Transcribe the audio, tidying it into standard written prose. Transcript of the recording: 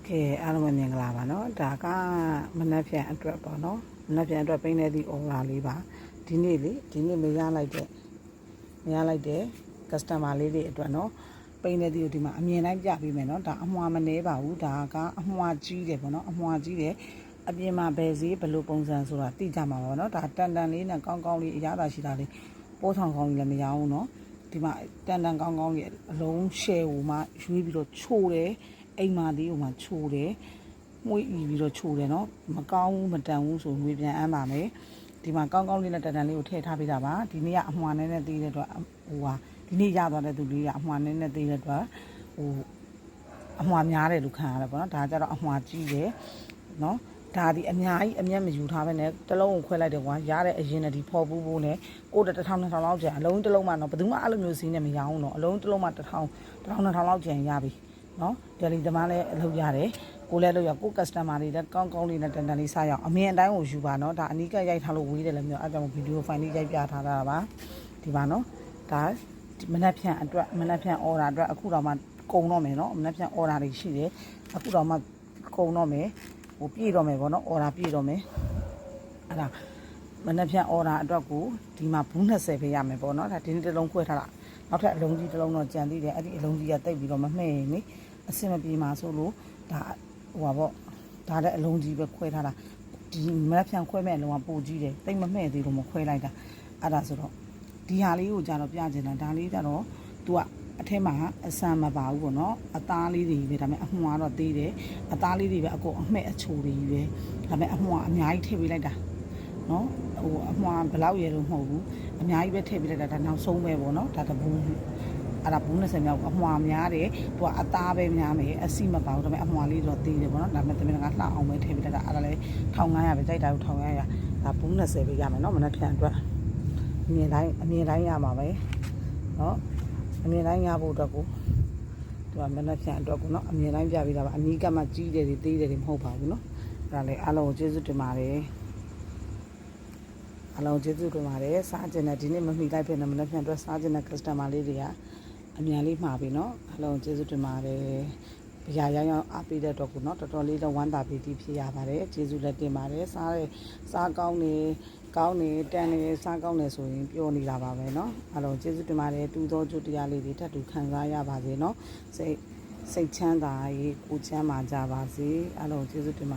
ကဲအားလုံးပဲမင်္ဂလာပါနော်ဒါကမနက်ဖြန်အတွက်ပေါ့နော်မနက်ဖြန်အတွက်ပိန်းနေသည့် order လေးပါဒီနေ့မရလိုက်တဲ့ customer လေးတွေအတွက်နော်ပိန်းနေသည့်ကိုဒီမှာအမြင်တိုင်းပြပေးမယ်နော်ဒါအမွှာမနှဲပါဘူးဒါကအမွှာကြီးတယ်ပေါ့နော်အမွှာကြီးတယ်အပြင်မှာဘယ်ဈေးဘယ်လိုပုံစံဆိုတာသိကြမှာပါနော်ဒါတန်လေးနဲ့ကောင်းကောင်းလေးအရသာရှိတာလေးပိုးထောင်ကောင်းကြီးလည်းမရအောင်နော်ဒီမှာတန်ကောင်းကောင်းလေးအလုံး share ကိုမှရွေးပြီးတော့ချိုးတယ်အိမ်မာလေးကိုမှချိုးတယ်မှုေးပြီးတော့ချိုးတယ်နော်မကောင်းဘူးမတန်ဘူးဆိုငွေပြန်အမ်းပါမယ်ဒီမှာကောင်းကောင်းလေးနဲ့တန်လေးကိုထည့်ထားပေးတာပါဒီနေ့ကအမွှာနဲ့သေးတဲ့အတွက်ဒီနေ့ရသွားတဲ့သူလေးကအမွှာနဲ့သေးတဲ့အတွက်အမွှာများတယ်လို့ခံရတယ်ပေါ့နော်ဒါကြတော့အမွှာကြီးတယ်နော်ဒါဒီအများကြီးအမျက်မယူထားပဲနဲ့တစ်လုံးကိုခွဲလိုက်တယ်ကွာရတဲ့အရင်နဲ့ဒီဖော်ပူးဖို့နဲ့ကိုတစ်ထောင်လောက်ကျန်အလုံးတစ်လုံးမှတော့ဘယ်သူမှအဲ့လိုမျိုးစီးနေမရအောင်တော့အလုံးတစ်လုံးမှတစ်ထောင်လောက်ကျန်ရပြီနော်တယ်လီသမားလည်းအလုပ်ရတယ်ကိုလည်းလုပ်ရကို customer တွေလည်းကောင်းကောင်းလေးနဲ့တန်လေးစားရအောင်အမြင်အတိုင်းကိုယူပါနော်ဒါအနီးကရိုက်ထားလို့ဝေးတယ်လည်းမျိုးအဲ့ကြောင့်ဗီဒီယိုဖိုင်လေးရိုက်ပြထားတာပါဒီပါနော်ဒါမနက်ဖြန် order အတွက်အခုတော့မှကုန်တော့မယ်နော်မနက်ဖြန် order တွေရှိတယ်အခုတော့မှကုန်တော့မယ်ပြည့်တော့မယ်ပေါ့နော် order ပြည့်တော့မယ်အဲ့ဒါမနက်ဖြန် order အတွက်ကိုဒီမှာဘူး20ပဲရမယ်ပေါ့နော်ဒါဒီနေ့တစ်လုံးခွဲထားတာနောက်ထပ်အလုံးကြီးတစ်လုံးတော့ကြံသေးတယ်အဲ့ဒီအလုံးကြီးကတိတ်ပြီးတော့မမှဲ့နေအဆင်မပြေမှာဆိုလို့ဒါပေါ့ဒါလည်းအလုံးကြီးပဲခွဲထားတာဒီမနက်ဖြန်ခွဲမဲ့အလုံးကပိုကြီးတယ်တိတ်မမှဲ့သေးလို့မခွဲလိုက်တာအဲ့ဒါဆိုတော့ဒီဟာလေးကိုကြတော့ပြချင်တာဒါလေးကြတော့ तू ကအထက်မှာအဆန်မပါဘူးပေါ့နော်အသားလေးတွေပဲဒါပေမဲ့အမွှာတော့သေးတယ်အသားလေးတွေပဲအကုန်အမှဲ့အချိုတွေကြီးပဲဒါပေမဲ့အမွှာအများကြီးထည့်ပေးလိုက်တာနော်အမွှာဘယ်လောက်ရလို့မဟုတ်ဘူးအများကြီးပဲထည့်ပေးလိုက်တာဒါနောက်ဆုံးပဲပေါ့နော်ဒါတဘူးအဲ့ဒါဘူး20မြောက်အမွှာများတယ်သူကအသားပဲများမယ်အစီမပါဘူးဒါပေမဲ့အမွှာလေးတော့သေးတယ်ပေါ့နော်ဒါပေမဲ့တမင်ကလှအောင်ပဲထည့်ပေးလိုက်တာအဲ့ဒါလည်း1500ပဲကြိုက်တာကို1500ဒါဘူး20ပဲရမယ်နော်မနက်ဖြန်အတွက်အမြင်တိုင်းရမှာပဲနော်အမြင်တိုင်းရဖို့အတွက်ကိုသူကမနက်ဖြန်အတွက်ကိုနော်အမြင်တိုင်းပြပေးတာပါအနီးကမှကြီးတယ်တွေသေးတယ်တွေမဟုတ်ပါဘူးနော်အဲ့ဒါလည်းအားလုံးကိုကျေးဇူးတင်ပါတယ်အားလုံးကျေးဇူးတင်ပါတယ်စားကျင်တဲ့ဒီနေ့မမိလိုက်ဖြစ်နေမနက်ဖြန်အတွက်စားကျင်တဲ့ customer လေးတွေကအမြန်လေးမှာပြီနော်အားလုံးကျေးဇူးတင်ပါတယ်ဗျာရောင်းအားပေးတဲ့အတွက်ကိုနော်တော်တော်လေးတော့ဝမ်းသာပီတိဖြစ်ရပါတယ်ကျေးဇူးလည်းတင်ပါတယ်စားကောင်းနေတန်နေစားကောင်းနေဆိုရင်ပြောနေတာပါပဲเนาะအားလုံးကျေးဇူးတင်ပါတယ်တူသောကြိုတရားလေးတွေထပ်တူခံစားရပါစေเนาะစိတ်ချမ်းသာရေးကိုချမ်းသာကြပါစေအားလုံးကျေးဇူးတင်ပါ